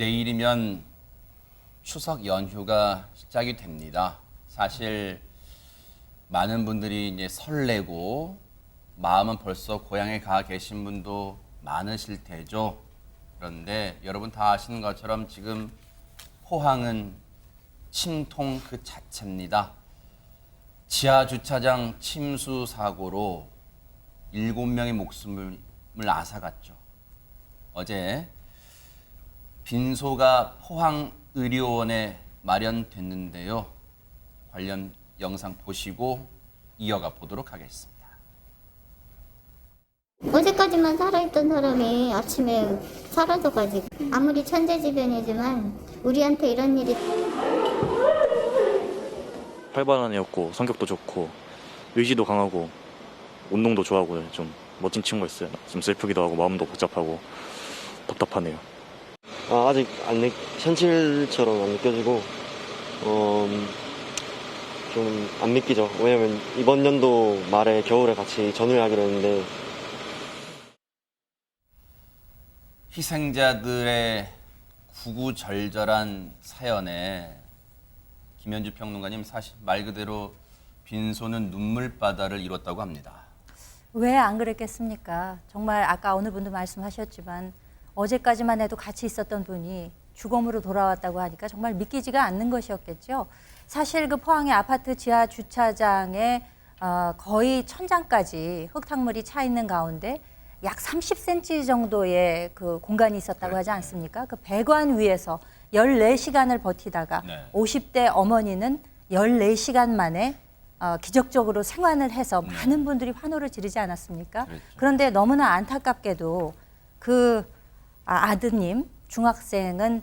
내일이면 추석 연휴가 시작이 됩니다. 사실 많은 분들이 이제 설레고 마음은 벌써 고향에 가 계신 분도 많으실 테죠. 그런데 여러분 다 아시는 것처럼 지금 포항은 침통 그 자체입니다. 지하 주차장 침수 사고로 7명의 목숨을 앗아갔죠. 어제 빈소가 포항의료원에 마련됐는데요. 관련 영상 보시고 이어가 보도록 하겠습니다. 어제까지만 살아있던 사람이 아침에 사라져가지고 아무리 천재지변이지만 우리한테 이런 일이 활발한 애였고 성격도 좋고 의지도 강하고 운동도 좋아하고 좀 멋진 친구였어요. 좀 슬프기도 하고 마음도 복잡하고 답답하네요. 아직 현실처럼 안 느껴지고 좀 안 믿기죠. 왜냐면 이번 연도 말에 겨울에 같이 전우를 하기로 했는데 희생자들의 구구절절한 사연에 김현주 평론가님 사실 말 그대로 빈소는 눈물바다를 이뤘다고 합니다. 왜 안 그랬겠습니까? 정말 아까 어느 분도 말씀하셨지만 어제까지만 해도 같이 있었던 분이 죽음으로 돌아왔다고 하니까 정말 믿기지가 않는 것이었겠죠. 사실 그 포항의 아파트 지하 주차장에 거의 천장까지 흙탕물이 차 있는 가운데 약 30cm 정도의 그 공간이 있었다고 하지 않습니까? 그 배관 위에서 14시간을 버티다가 50대 어머니는 14시간 만에 기적적으로 생還을 해서 많은 분들이 환호를 지르지 않았습니까? 그랬죠. 그런데 너무나 안타깝게도 그 아드님 중학생은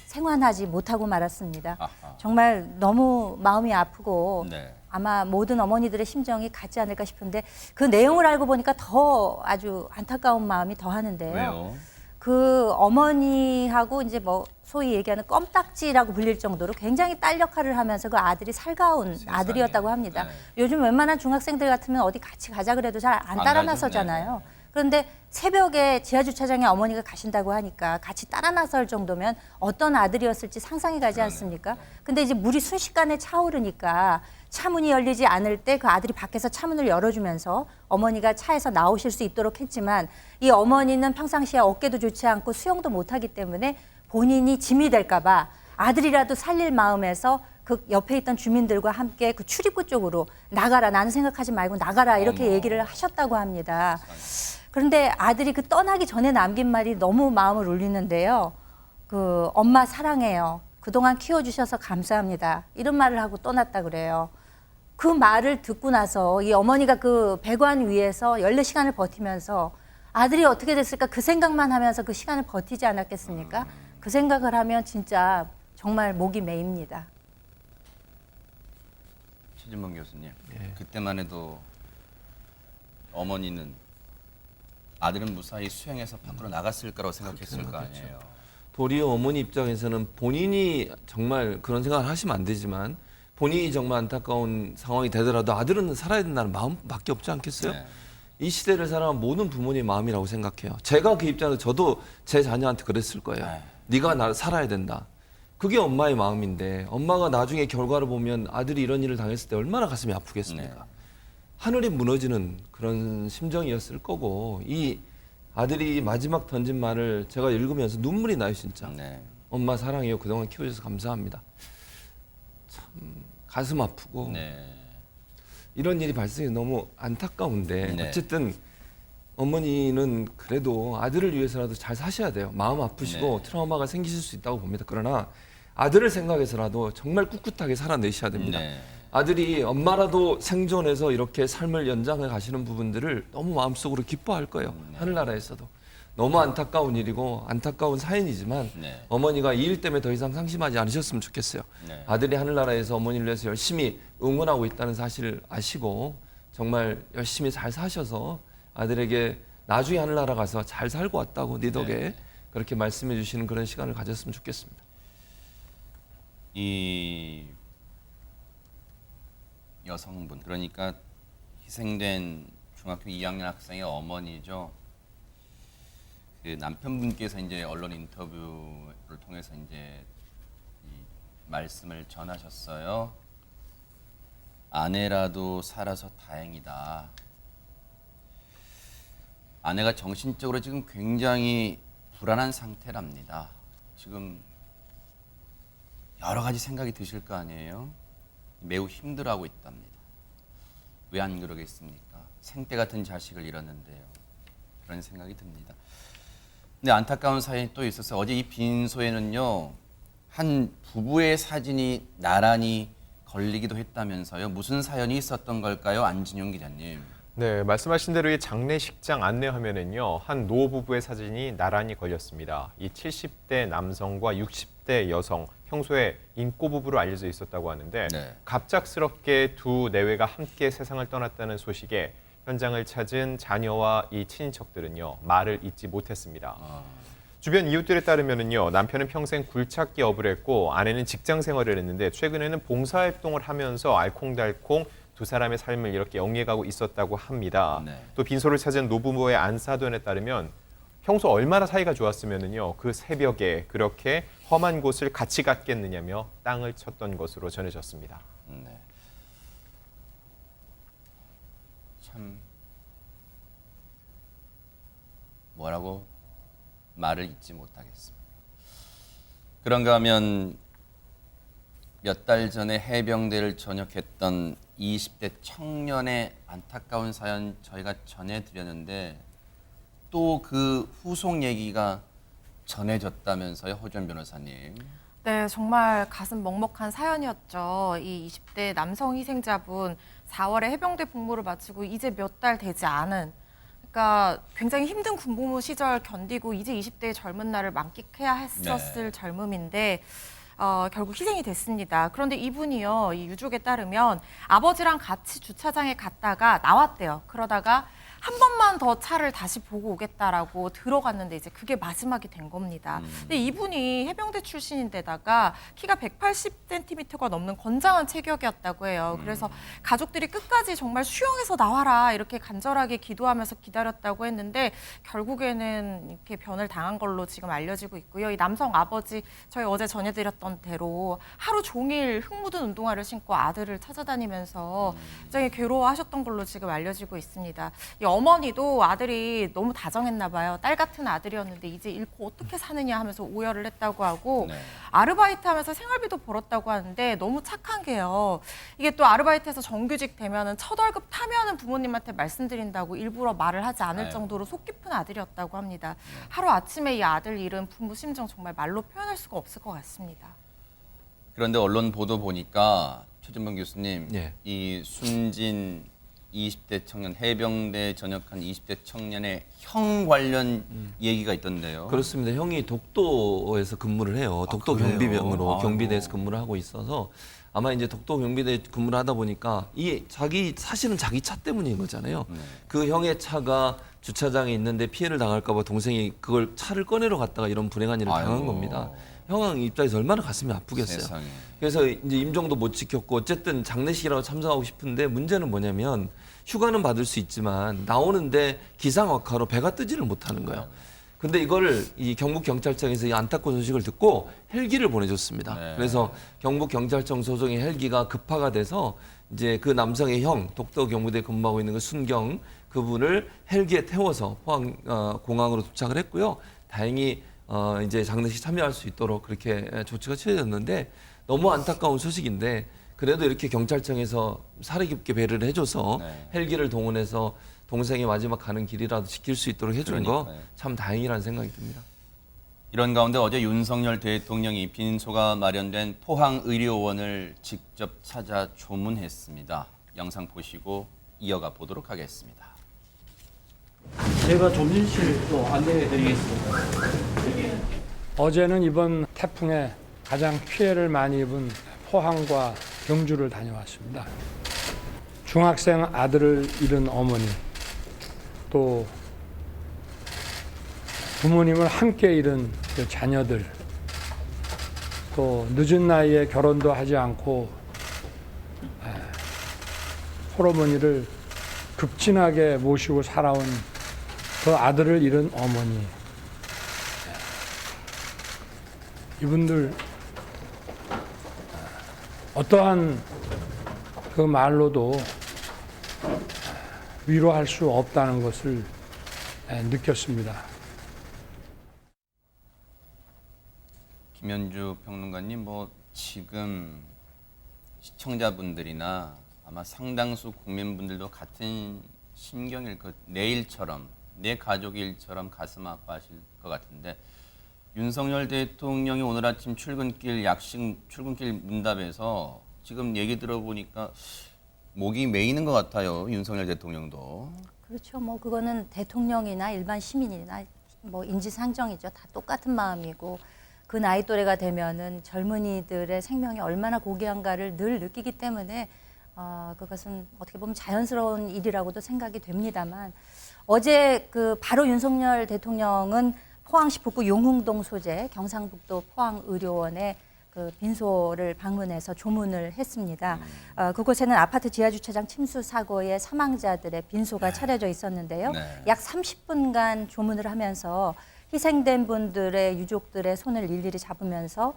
생還하지 못하고 말았습니다. 아하. 정말 너무 마음이 아프고 네. 아마 모든 어머니들의 심정이 같지 않을까 싶은데 그 내용을 알고 보니까 더 아주 안타까운 마음이 더하는데요. 왜요? 그 어머니하고 이제 뭐 소위 얘기하는 껌딱지라고 불릴 정도로 굉장히 딸 역할을 하면서 그 아들이 살가운 세상에. 아들이었다고 합니다. 네. 요즘 웬만한 중학생들 같으면 어디 같이 가자 그래도 잘 안 안 따라 가죠. 나서잖아요. 네. 그런데 새벽에 지하 주차장에 어머니가 가신다고 하니까 같이 따라 나설 정도면 어떤 아들이었을지 상상이 가지 않습니까? 근데 이제 물이 순식간에 차오르니까 차문이 열리지 않을 때 그 아들이 밖에서 차문을 열어주면서 어머니가 차에서 나오실 수 있도록 했지만 이 어머니는 평상시에 어깨도 좋지 않고 수영도 못하기 때문에 본인이 짐이 될까 봐 아들이라도 살릴 마음에서 그 옆에 있던 주민들과 함께 그 출입구 쪽으로 나가라, 나는 생각하지 말고 나가라 이렇게 어머. 얘기를 하셨다고 합니다. 그런데 아들이 그 떠나기 전에 남긴 말이 너무 마음을 울리는데요. 그 엄마 사랑해요. 그동안 키워주셔서 감사합니다. 이런 말을 하고 떠났다 그래요. 그 말을 듣고 나서 이 어머니가 그 배관 위에서 14시간을 버티면서 아들이 어떻게 됐을까 그 생각만 하면서 그 시간을 버티지 않았겠습니까? 그 생각을 하면 진짜 정말 목이 메입니다. 최진봉 교수님, 그때만 해도 어머니는 아들은 무사히 수행해서 밖으로 나갔을 거라고 생각했을 거 아니에요. 도리어 어머니 입장에서는 본인이 정말 그런 생각을 하시면 안 되지만 본인이 정말 안타까운 상황이 되더라도 아들은 살아야 된다는 마음밖에 없지 않겠어요? 네. 이 시대를 살아가는 모든 부모님의 마음이라고 생각해요. 제가 그 입장에서 저도 제 자녀한테 그랬을 거예요. 네. 네가 나 살아야 된다. 그게 엄마의 마음인데 엄마가 나중에 결과를 보면 아들이 이런 일을 당했을 때 얼마나 가슴이 아프겠습니까? 네. 하늘이 무너지는 그런 심정이었을 거고 이 아들이 마지막 던진 말을 제가 읽으면서 눈물이 나요 진짜. 네. 엄마 사랑해요. 그동안 키워줘서 감사합니다. 참 가슴 아프고 네. 이런 일이 발생해 너무 안타까운데 네. 어쨌든 어머니는 그래도 아들을 위해서라도 잘 사셔야 돼요. 마음 아프시고 네. 트라우마가 생기실 수 있다고 봅니다. 그러나 아들을 생각해서라도 정말 꿋꿋하게 살아내셔야 됩니다. 네. 아들이 엄마라도 생존해서 이렇게 삶을 연장해 가시는 부분들을 너무 마음속으로 기뻐할 거예요. 하늘나라에서도. 너무 안타까운 일이고 안타까운 사연이지만 네. 어머니가 이 일 때문에 더 이상 상심하지 않으셨으면 좋겠어요. 네. 아들이 하늘나라에서 어머니를 위해서 열심히 응원하고 있다는 사실을 아시고 정말 열심히 잘 사셔서 아들에게 나중에 하늘나라 가서 잘 살고 왔다고 네 덕에 네. 그렇게 말씀해 주시는 그런 시간을 가졌으면 좋겠습니다. 이 여성분, 그러니까 희생된 중학교 2학년 학생의 어머니죠. 그 남편분께서 이제 언론 인터뷰를 통해서 이제 이 말씀을 전하셨어요. 아내라도 살아서 다행이다. 아내가 정신적으로 지금 굉장히 불안한 상태랍니다. 지금 여러 가지 생각이 드실 거 아니에요? 매우 힘들어하고 있답니다. 왜 안 그러겠습니까? 생때 같은 자식을 잃었는데요. 그런 생각이 듭니다. 근데 안타까운 사연이 또 있어서 어제 이 빈소에는요, 한 부부의 사진이 나란히 걸리기도 했다면서요. 무슨 사연이 있었던 걸까요? 안진용 기자님. 네, 말씀하신 대로 이 장례식장 안내 화면엔요, 한 노부부의 사진이 나란히 걸렸습니다. 이 70대 남성과 60대 여성, 평소에 인꼬 부부로 알려져 있었다고 하는데 네. 갑작스럽게 두 내외가 함께 세상을 떠났다는 소식에 현장을 찾은 자녀와 이 친인척들은요, 말을 잇지 못했습니다. 주변 이웃들에 따르면요, 남편은 평생 굴착기 업을 했고 아내는 직장 생활을 했는데 최근에는 봉사활동을 하면서 알콩달콩 두 사람의 삶을 이렇게 영위해가고 있었다고 합니다. 네. 또 빈소를 찾은 노부부의 안사돈에 따르면 평소 얼마나 사이가 좋았으면요, 그 새벽에 그렇게 험한 곳을 같이 갔겠느냐며 땅을 쳤던 것으로 전해졌습니다. 네. 참 뭐라고 말을 잇지 못하겠습니다. 그런가 하면 몇 달 전에 해병대를 전역했던 20대 청년의 안타까운 사연 저희가 전해드렸는데 또 그 후속 얘기가 전해졌다면서요, 호전 변호사님. 네, 정말 가슴 먹먹한 사연이었죠. 이 20대 남성 희생자분 4월에 해병대 복무를 마치고 이제 몇 달 되지 않은, 그러니까 굉장히 힘든 군복무 시절 견디고 이제 20대의 젊은 날을 만끽해야 했었을 젊음인데 결국 희생이 됐습니다. 그런데 이분이요, 이 유족에 따르면 아버지랑 같이 주차장에 갔다가 나왔대요. 그러다가 한 번만 더 차를 다시 보고 오겠다라고 들어갔는데 이제 그게 마지막이 된 겁니다. 근데 이분이 해병대 출신인데다가 키가 180cm가 넘는 건장한 체격이었다고 해요. 그래서 가족들이 끝까지 정말 수영해서 나와라 이렇게 간절하게 기도하면서 기다렸다고 했는데 결국에는 이렇게 변을 당한 걸로 지금 알려지고 있고요. 이 남성 아버지 저희 어제 전해드렸던 대로 하루 종일 흙 묻은 운동화를 신고 아들을 찾아다니면서 굉장히 괴로워하셨던 걸로 지금 알려지고 있습니다. 이 어머니도 아들이 너무 다정했나 봐요. 딸 같은 아들이었는데 이제 잃고 어떻게 사느냐 하면서 오열을 했다고 하고 네. 아르바이트 하면서 생활비도 벌었다고 하는데 너무 착한 게요. 이게 또 아르바이트에서 정규직 되면은 첫 월급 타면은 부모님한테 말씀드린다고 일부러 말을 하지 않을 아유. 정도로 속 깊은 아들이었다고 합니다. 하루아침에 이 아들 잃은 부모 심정 정말 말로 표현할 수가 없을 것 같습니다. 그런데 언론 보도 보니까 최준범 교수님, 예. 이 숨진 20대 청년, 해병대 전역한 20대 청년의 형 관련 얘기가 있던데요. 그렇습니다. 형이 독도에서 근무를 해요. 독도 그래요? 경비병으로 아이고. 경비대에서 근무를 하고 있어서 아마 이제 독도 경비대 근무를 하다 보니까 이 사실은 자기 차 때문인 거잖아요. 네. 그 형의 차가 주차장에 있는데 피해를 당할까 봐 동생이 그걸 차를 꺼내러 갔다가 이런 불행한 일을 당한 아이고. 겁니다. 형 입장에서 얼마나 가슴이 아프겠어요. 세상에. 그래서 이제 임종도 못 지켰고 어쨌든 장례식이라고 참석하고 싶은데 문제는 뭐냐면 휴가는 받을 수 있지만 나오는데 기상악화로 배가 뜨지를 못하는 거예요. 근데 이거를 이 경북경찰청에서 이 안타까운 소식을 듣고 헬기를 보내줬습니다. 네. 그래서 경북경찰청 소속의 헬기가 급파가 돼서 이제 그 남성의 형, 독도 경무대에 근무하고 있는 그 순경 그분을 헬기에 태워서 포항 공항으로 도착을 했고요. 다행히 이제 장례식 참여할 수 있도록 그렇게 조치가 취해졌는데 너무 안타까운 소식인데 그래도 이렇게 경찰청에서 사려 깊게 배려를 해줘서 네. 헬기를 동원해서 동생의 마지막 가는 길이라도 지킬 수 있도록 해주는 거 그러니까요. 참 다행이라는 생각이 듭니다. 이런 가운데 어제 윤석열 대통령이 빈소가 마련된 포항의료원을 직접 찾아 조문했습니다. 영상 보시고 이어가 보도록 하겠습니다. 제가 점진실 또 안내해 드리겠습니다. 어제는 이번 태풍에 가장 피해를 많이 입은 포항과 경주를 다녀왔습니다. 중학생 아들을 잃은 어머니, 또 부모님을 함께 잃은 그 자녀들, 또 늦은 나이에 결혼도 하지 않고 홀어머니를 극진하게 모시고 살아온 그 아들을 잃은 어머니, 이분들 어떠한 그 말로도 위로할 수 없다는 것을 느꼈습니다. 김현주 평론가님, 뭐 지금 시청자분들이나 아마 상당수 국민분들도 같은 심경일 것, 내 일처럼, 내 가족 일처럼 가슴 아파하실 것 같은데, 윤석열 대통령이 오늘 아침 출근길 문답에서 지금 얘기 들어보니까 목이 메이는 것 같아요. 윤석열 대통령도. 그렇죠. 뭐 그거는 대통령이나 일반 시민이나 뭐 인지상정이죠. 다 똑같은 마음이고 그 나이 또래가 되면은 젊은이들의 생명이 얼마나 고귀한가를 늘 느끼기 때문에 그것은 어떻게 보면 자연스러운 일이라고도 생각이 됩니다만 어제 그 바로 윤석열 대통령은 포항시 북구 용흥동 소재 경상북도 포항의료원에 그 빈소를 방문해서 조문을 했습니다. 그곳에는 아파트 지하주차장 침수 사고의 사망자들의 빈소가 차려져 있었는데요. 네. 약 30분간 조문을 하면서 희생된 분들의 유족들의 손을 일일이 잡으면서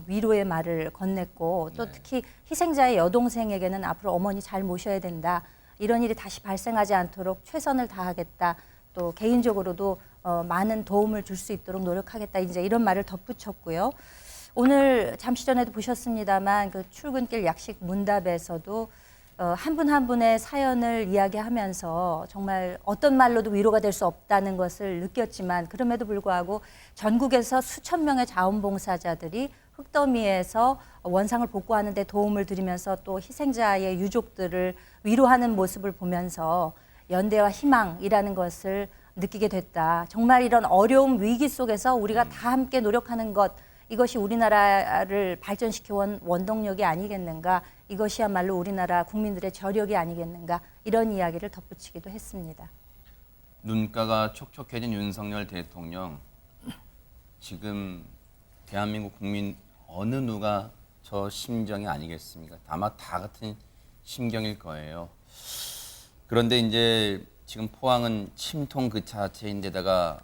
위로의 말을 건넸고 또 특히 희생자의 여동생에게는 앞으로 어머니 잘 모셔야 된다. 이런 일이 다시 발생하지 않도록 최선을 다하겠다. 또 개인적으로도 많은 도움을 줄 수 있도록 노력하겠다. 이제 이런 말을 덧붙였고요. 오늘 잠시 전에도 보셨습니다만 그 출근길 약식 문답에서도 한 분 한 분의 사연을 이야기하면서 정말 어떤 말로도 위로가 될 수 없다는 것을 느꼈지만 그럼에도 불구하고 전국에서 수천 명의 자원봉사자들이 흙더미에서 원상을 복구하는 데 도움을 드리면서 또 희생자의 유족들을 위로하는 모습을 보면서 연대와 희망이라는 것을 느끼게 됐다. 정말 이런 어려움 위기 속에서 우리가 다 함께 노력하는 것 이것이 우리나라를 발전시켜온 원동력이 아니겠는가. 이것이야말로 우리나라 국민들의 저력이 아니겠는가. 이런 이야기를 덧붙이기도 했습니다. 눈가가 촉촉해진 윤석열 대통령. 지금 대한민국 국민 어느 누가 저 심정이 아니겠습니까? 아마 다 같은 심경일 거예요. 그런데 이제 지금 포항은 침통 그 자체인데다가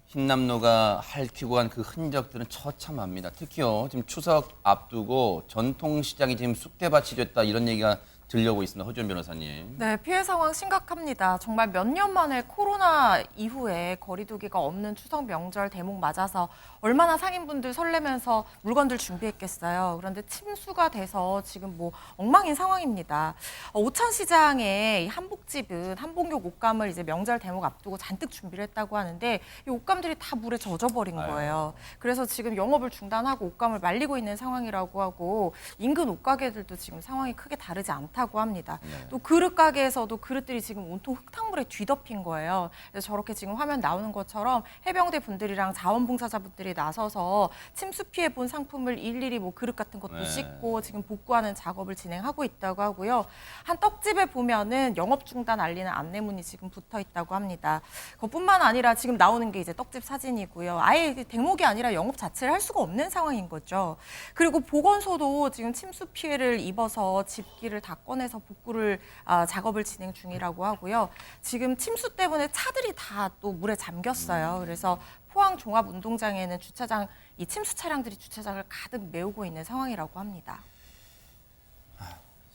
흰남노가 핥히고 간 그 흔적들은 처참합니다. 특히요, 지금 추석 앞두고 전통시장이 지금 쑥대밭이 됐다 이런 얘기가 들려오고 있습니다. 허준 변호사님. 네, 피해 상황 심각합니다. 정말 몇 년 만에 코로나 이후에 거리두기가 없는 추석 명절 대목 맞아서 얼마나 상인분들 설레면서 물건들 준비했겠어요. 그런데 침수가 돼서 지금 뭐 엉망인 상황입니다. 오천시장의 한복집은 한복용 옷감을 이제 명절 대목 앞두고 잔뜩 준비를 했다고 하는데 이 옷감들이 다 물에 젖어버린 거예요. 그래서 지금 영업을 중단하고 옷감을 말리고 있는 상황이라고 하고 인근 옷가게들도 지금 상황이 크게 다르지 않다고 합니다. 또 그릇 가게에서도 그릇들이 지금 온통 흙탕물에 뒤덮인 거예요. 그래서 저렇게 지금 화면 나오는 것처럼 해병대 분들이랑 자원봉사자분들이 나서서 침수 피해 본 상품을 일일이 뭐 그릇 같은 것도 씻고 지금 복구하는 작업을 진행하고 있다고 하고요. 한 떡집에 보면은 영업 중단 알리는 안내문이 지금 붙어 있다고 합니다. 그것뿐만 아니라 지금 나오는 게 이제 떡집 사진이고요. 아예 대목이 아니라 영업 자체를 할 수가 없는 상황인 거죠. 그리고 보건소도 지금 침수 피해를 입어서 집기를 다 꺼내서 복구를 작업을 진행 중이라고 하고요. 지금 침수 때문에 차들이 다 또 물에 잠겼어요. 그래서 포항 종합운동장에는 주차장 이 침수 차량들이 주차장을 가득 메우고 있는 상황이라고 합니다.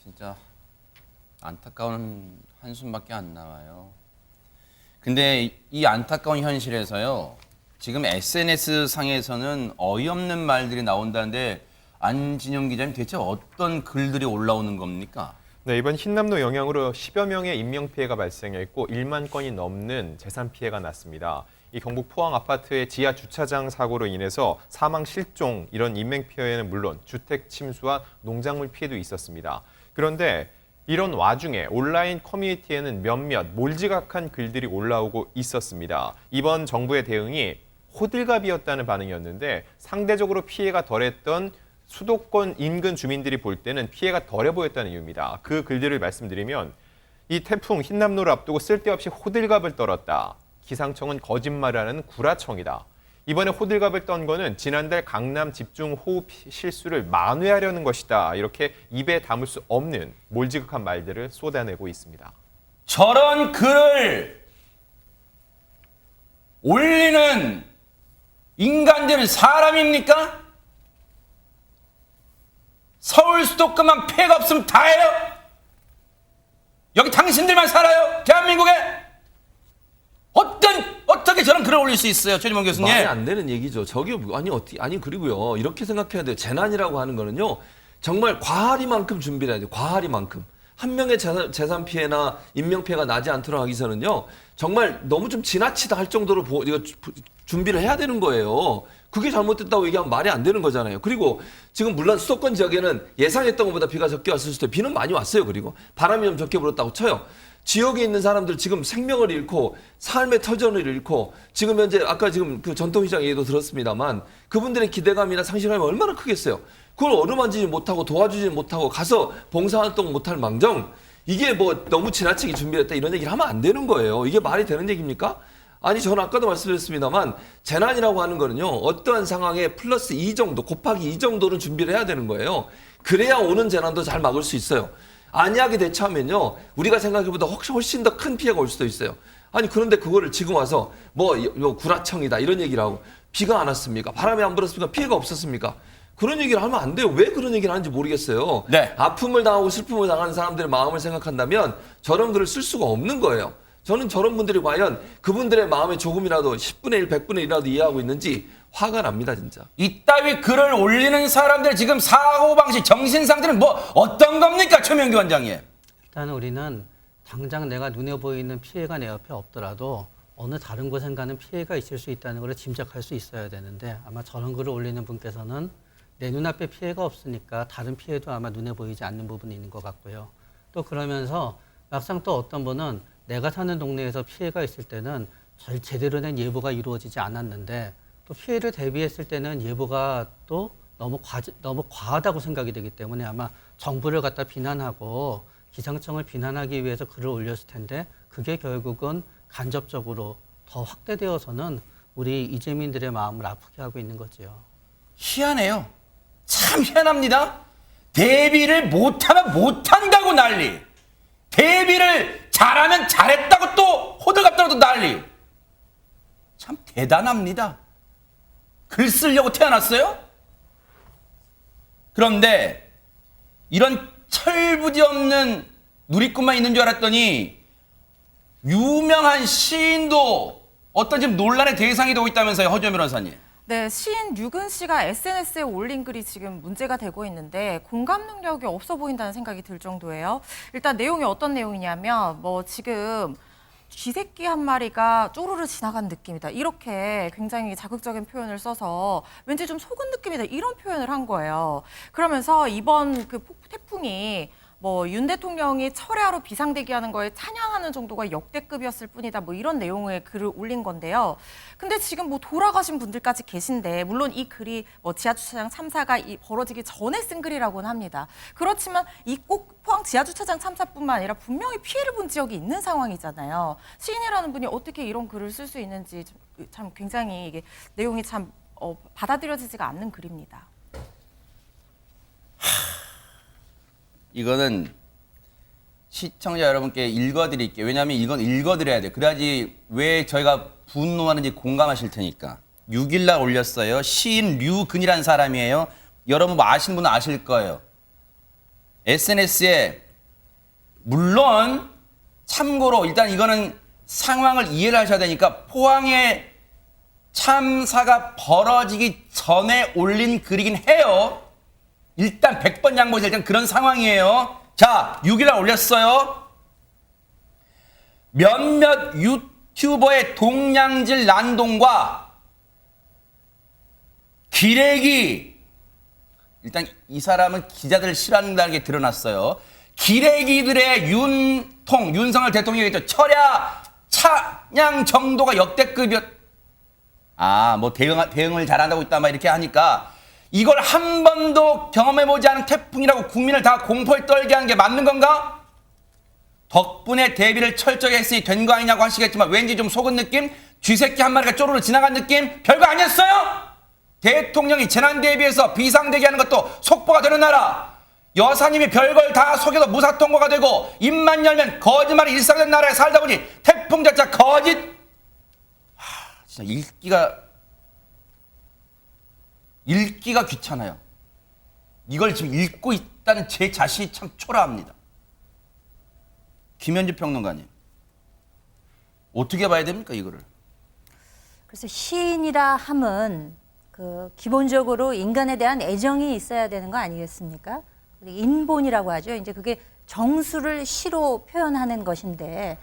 진짜 안타까운 한숨밖에 안 나와요. 근데 이 안타까운 현실에서요. 지금 SNS 상에서는 어이없는 말들이 나온다는데 안진영 기자님 대체 어떤 글들이 올라오는 겁니까? 네, 이번 흰남노 영향으로 10여 명의 인명피해가 발생했고 1만 건이 넘는 재산 피해가 났습니다. 이 경북 포항 아파트의 지하 주차장 사고로 인해서 사망 실종 이런 인명피해는 물론 주택 침수와 농작물 피해도 있었습니다. 그런데 이런 와중에 온라인 커뮤니티에는 몇몇 몰지각한 글들이 올라오고 있었습니다. 이번 정부의 대응이 호들갑이었다는 반응이었는데 상대적으로 피해가 덜했던 수도권 인근 주민들이 볼 때는 피해가 덜해 보였다는 이유입니다. 그 글들을 말씀드리면 이 태풍 흰남노를 앞두고 쓸데없이 호들갑을 떨었다. 기상청은 거짓말하는 구라청이다. 이번에 호들갑을 떤 거는 지난달 강남 집중호우 실수를 만회하려는 것이다. 이렇게 입에 담을 수 없는 몰지각한 말들을 쏟아내고 있습니다. 저런 글을 올리는 인간들은 사람입니까? 서울 수도권만 폐가 없으면 다예요? 여기 당신들만 살아요? 대한민국에? 어떻게 저런 글을 올릴 수 있어요, 최진봉 교수님? 말이 안 되는 얘기죠. 저게 아니 그리고요. 이렇게 생각해야 돼요. 재난이라고 하는 거는요. 정말 과하리만큼 준비를 해야 돼요. 과하리만큼. 한 명의 재산 피해나 인명 피해가 나지 않도록 하기 위해서는요. 정말 너무 좀 지나치다 할 정도로 이거 준비를 해야 되는 거예요. 그게 잘못됐다고 얘기하면 말이 안 되는 거잖아요. 그리고 지금 물론 수도권 지역에는 예상했던 것보다 비가 적게 왔을 수도 있어요. 비는 많이 왔어요. 그리고 바람이 좀 적게 불었다고 쳐요. 지역에 있는 사람들 지금 생명을 잃고 삶의 터전을 잃고 지금 현재 아까 지금 그 전통시장 얘기도 들었습니다만 그분들의 기대감이나 상실감이 얼마나 크겠어요. 그걸 어루만지지 못하고 도와주지 못하고 가서 봉사활동 못할 망정 이게 뭐 너무 지나치게 준비했다 이런 얘기를 하면 안 되는 거예요. 이게 말이 되는 얘기입니까? 아니 저는 아까도 말씀드렸습니다만 재난이라고 하는 거는요. 어떠한 상황에 플러스 2 정도 곱하기 2 정도는 준비를 해야 되는 거예요. 그래야 오는 재난도 잘 막을 수 있어요. 안이하게 대처하면요. 우리가 생각해보다 훨씬 더 큰 피해가 올 수도 있어요. 아니 그런데 그거를 지금 와서 뭐 구라청이다 이런 얘기를 하고 비가 안 왔습니까? 바람이 안 불었습니까? 피해가 없었습니까? 그런 얘기를 하면 안 돼요. 왜 그런 얘기를 하는지 모르겠어요. 네. 아픔을 당하고 슬픔을 당하는 사람들의 마음을 생각한다면 저런 글을 쓸 수가 없는 거예요. 저는 저런 분들이 과연 그분들의 마음에 조금이라도 10분의 1, 100분의 1이라도 이해하고 있는지 화가 납니다, 진짜. 이따위 글을 올리는 사람들 지금 사고방식, 정신상태는 뭐 어떤 겁니까, 최명규 원장님? 일단 우리는 당장 내가 눈에 보이는 피해가 내 옆에 없더라도 어느 다른 곳엔 피해가 있을 수 있다는 걸 짐작할 수 있어야 되는데 아마 저런 글을 올리는 분께서는 내 눈앞에 피해가 없으니까 다른 피해도 아마 눈에 보이지 않는 부분이 있는 것 같고요. 또 그러면서 막상 또 어떤 분은 내가 사는 동네에서 피해가 있을 때는 제대로 된 예보가 이루어지지 않았는데 또 피해를 대비했을 때는 예보가 또 너무 과하다고 생각이 되기 때문에 아마 정부를 갖다 비난하고 기상청을 비난하기 위해서 글을 올렸을 텐데 그게 결국은 간접적으로 더 확대되어서는 우리 이재민들의 마음을 아프게 하고 있는 거지요. 희한해요. 참 희한합니다. 대비를 못하면 못한다고 난리. 대비를 잘하면 잘했다고 또 호들갑 떨어도 난리. 참 대단합니다. 글 쓰려고 태어났어요? 그런데 이런 철부지 없는 누리꾼만 있는 줄 알았더니 유명한 시인도 어떤 지금 논란의 대상이 되고 있다면서요, 허주현 변호사님. 네, 시인 류근 씨가 SNS에 올린 글이 지금 문제가 되고 있는데 공감 능력이 없어 보인다는 생각이 들 정도예요. 일단 내용이 어떤 내용이냐면 뭐 지금 쥐새끼 한 마리가 쪼르르 지나간 느낌이다. 이렇게 굉장히 자극적인 표현을 써서 왠지 좀 속은 느낌이다. 이런 표현을 한 거예요. 그러면서 이번 그 태풍이 뭐 윤 대통령이 철야로 비상대기하는 거에 찬양하는 정도가 역대급이었을 뿐이다. 뭐 이런 내용의 글을 올린 건데요. 근데 지금 뭐 돌아가신 분들까지 계신데 물론 이 글이 뭐 지하주차장 참사가 벌어지기 전에 쓴 글이라고는 합니다. 그렇지만 이 꼭 포항 지하주차장 참사뿐만 아니라 분명히 피해를 본 지역이 있는 상황이잖아요. 시인이라는 분이 어떻게 이런 글을 쓸 수 있는지 참 굉장히 이게 내용이 참 받아들여지지가 않는 글입니다. 이거는 시청자 여러분께 읽어드릴게요. 왜냐하면 이건 읽어드려야 돼요. 그래야지 왜 저희가 분노하는지 공감하실 테니까. 6일날 올렸어요. 시인 류근이라는 사람이에요. 여러분 뭐 아시는 분은 아실 거예요. SNS에 물론 참고로 일단 이거는 상황을 이해를 하셔야 되니까 포항에 참사가 벌어지기 전에 올린 글이긴 해요. 일단 100번 양보해서 일단 그런 상황이에요. 자, 6일날 올렸어요. 몇몇 유튜버의 동양질 난동과 기레기, 일단 이 사람은 기자들을 싫어한다는 게 드러났어요. 기레기들의 윤석열 대통령이 철야 찬양 정도가 역대급이었. 뭐 대응을 잘한다고 있다 막 이렇게 하니까 이걸 한 번도 경험해보지 않은 태풍이라고 국민을 다 공포에 떨게 하는 게 맞는 건가? 덕분에 대비를 철저히 했으니 된 거 아니냐고 하시겠지만 왠지 좀 속은 느낌? 쥐새끼 한 마리가 쪼르르 지나간 느낌? 별거 아니었어요? 대통령이 재난 대비해서 비상대기하는 것도 속보가 되는 나라. 여사님이 별걸 다 속여도 무사통과가 되고 입만 열면 거짓말이 일상된 나라에 살다 보니 태풍 자체 거짓. 진짜 읽기가 읽기가 귀찮아요. 이걸 지금 읽고 있다는 제 자신이 참 초라합니다. 김현주 평론가님, 어떻게 봐야 됩니까, 이거를? 그래서 시인이라 함은 그 기본적으로 인간에 대한 애정이 있어야 되는 거 아니겠습니까? 인본이라고 하죠. 이제 그게 정수를 시로 표현하는 것인데,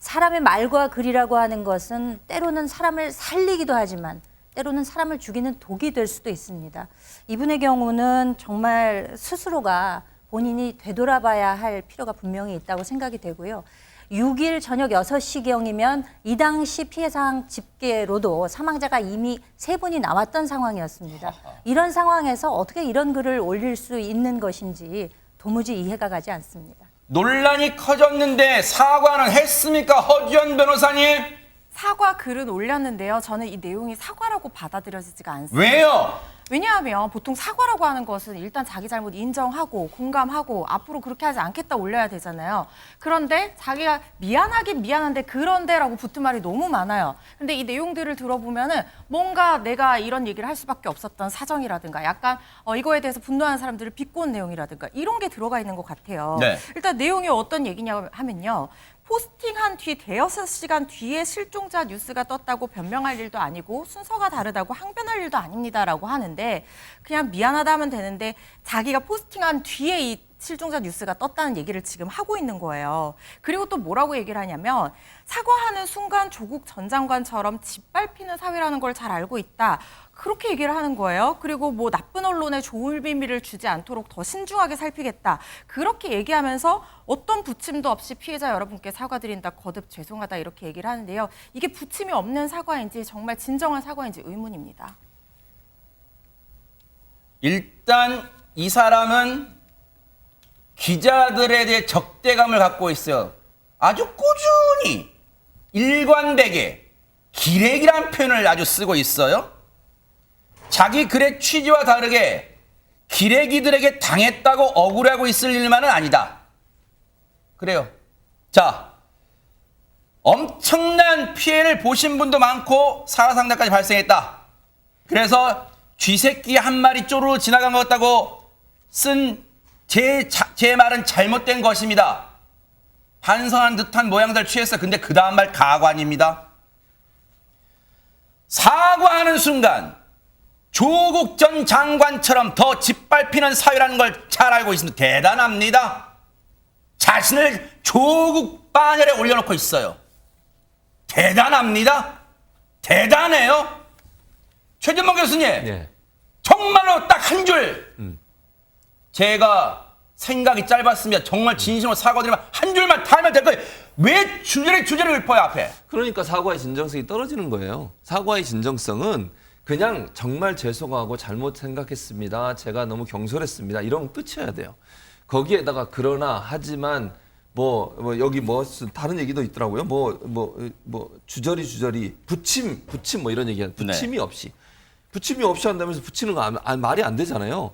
사람의 말과 글이라고 하는 것은 때로는 사람을 살리기도 하지만 때로는 사람을 죽이는 독이 될 수도 있습니다. 이분의 경우는 정말 스스로가 본인이 되돌아봐야 할 필요가 분명히 있다고 생각이 되고요. 6일 저녁 6시경이면 이 당시 피해 사항 집계로도 사망자가 이미 3분이 나왔던 상황이었습니다. 이런 상황에서 어떻게 이런 글을 올릴 수 있는 것인지 도무지 이해가 가지 않습니다. 논란이 커졌는데 사과는 했습니까, 허지연 변호사님? 사과 글은 올렸는데요. 저는 이 내용이 사과라고 받아들여지지가 않습니다. 왜요? 왜냐하면 보통 사과라고 하는 것은 일단 자기 잘못 인정하고 공감하고 앞으로 그렇게 하지 않겠다 올려야 되잖아요. 그런데 자기가 미안하긴 미안한데 그런데라고 붙은 말이 너무 많아요. 근데 이 내용들을 들어보면은 뭔가 내가 이런 얘기를 할 수밖에 없었던 사정이라든가 약간 이거에 대해서 분노하는 사람들을 비꼬는 내용이라든가 이런 게 들어가 있는 것 같아요. 네. 일단 내용이 어떤 얘기냐 하면요. 포스팅한 뒤 대여섯 시간 뒤에 실종자 뉴스가 떴다고 변명할 일도 아니고 순서가 다르다고 항변할 일도 아닙니다라고 하는데 그냥 미안하다 하면 되는데 자기가 포스팅한 뒤에 이 실종자 뉴스가 떴다는 얘기를 지금 하고 있는 거예요. 그리고 또 뭐라고 얘기를 하냐면 사과하는 순간 조국 전 장관처럼 짓밟히는 사회라는 걸 잘 알고 있다. 그렇게 얘기를 하는 거예요. 그리고 뭐 나쁜 언론에 좋은 비밀을 주지 않도록 더 신중하게 살피겠다. 그렇게 얘기하면서 어떤 부침도 없이 피해자 여러분께 사과드린다. 거듭 죄송하다. 이렇게 얘기를 하는데요. 이게 부침이 없는 사과인지 정말 진정한 사과인지 의문입니다. 일단 이 사람은 기자들에 대해 적대감을 갖고 있어요. 아주 꾸준히 일관되게 기레기란 표현을 아주 쓰고 있어요. 자기 글의 취지와 다르게 기레기들에게 당했다고 억울해하고 있을 일만은 아니다. 그래요. 자, 엄청난 피해를 보신 분도 많고 사상자까지 발생했다. 그래서 쥐새끼 한 마리 쪼르르 지나간 것 같다고 쓴 제 말은 잘못된 것입니다. 반성한 듯한 모양새를 취했어. 근데 그 다음 말 가관입니다. 사과하는 순간 조국 전 장관처럼 더 짓밟히는 사회라는 걸 잘 알고 있습니다. 대단합니다. 자신을 조국 반열에 올려놓고 있어요. 대단합니다. 대단해요. 최진봉 교수님, 네. 정말로 딱 한 줄. 제가 생각이 짧았습니다. 정말 진심으로 사과드리면 한 줄만 달면 될 거예요. 왜 주저리 읊어요, 앞에? 그러니까 사과의 진정성이 떨어지는 거예요. 사과의 진정성은 그냥 정말 죄송하고 잘못 생각했습니다. 제가 너무 경솔했습니다. 이러면 끝이어야 돼요. 거기에다가 그러나 하지만 뭐 여기 뭐 다른 얘기도 있더라고요. 주저리 부침 뭐 이런 얘기야. 부침이 없이 한다면서 붙이는 거 말이 안 되잖아요.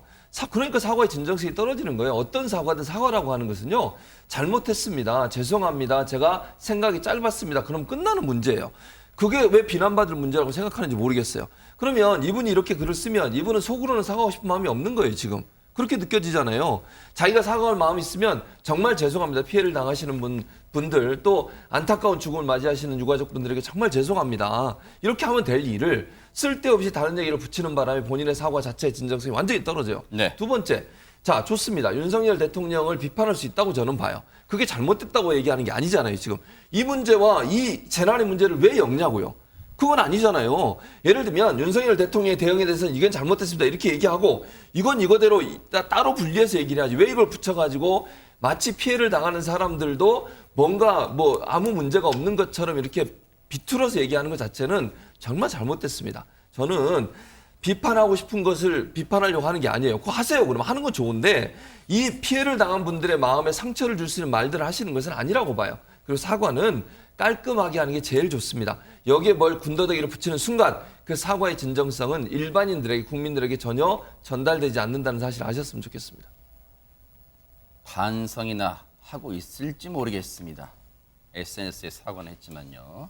그러니까 사과의 진정성이 떨어지는 거예요. 어떤 사과든 사과라고 하는 것은요. 잘못했습니다. 죄송합니다. 제가 생각이 짧았습니다. 그럼 끝나는 문제예요. 그게 왜 비난받을 문제라고 생각하는지 모르겠어요. 그러면 이분이 이렇게 글을 쓰면 이분은 속으로는 사과하고 싶은 마음이 없는 거예요, 지금. 그렇게 느껴지잖아요. 자기가 사과할 마음이 있으면 정말 죄송합니다. 피해를 당하시는 분들 또 안타까운 죽음을 맞이하시는 유가족분들에게 정말 죄송합니다. 이렇게 하면 될 일을 쓸데없이 다른 얘기를 붙이는 바람에 본인의 사과 자체의 진정성이 완전히 떨어져요. 네. 두 번째, 자 좋습니다. 윤석열 대통령을 비판할 수 있다고 저는 봐요. 그게 잘못됐다고 얘기하는 게 아니잖아요. 지금 이 문제와 이 재난의 문제를 왜 엮냐고요. 그건 아니잖아요. 예를 들면 윤석열 대통령의 대응에 대해서는 이건 잘못됐습니다. 이렇게 얘기하고 이건 이거대로 따로 분리해서 얘기를 해야지. 왜 이걸 붙여가지고 마치 피해를 당하는 사람들도 뭔가 뭐 아무 문제가 없는 것처럼 이렇게 비틀어서 얘기하는 것 자체는 정말 잘못됐습니다. 저는 비판하고 싶은 것을 비판하려고 하는 게 아니에요. 그거 하세요. 그러면 하는 건 좋은데 이 피해를 당한 분들의 마음에 상처를 줄 수 있는 말들을 하시는 것은 아니라고 봐요. 그리고 사과는 깔끔하게 하는 게 제일 좋습니다. 여기에 뭘 군더더기를 붙이는 순간 그 사과의 진정성은 일반인들에게 국민들에게 전혀 전달되지 않는다는 사실을 아셨으면 좋겠습니다. 반성이나 하고 있을지 모르겠습니다. SNS에 사과는 했지만요.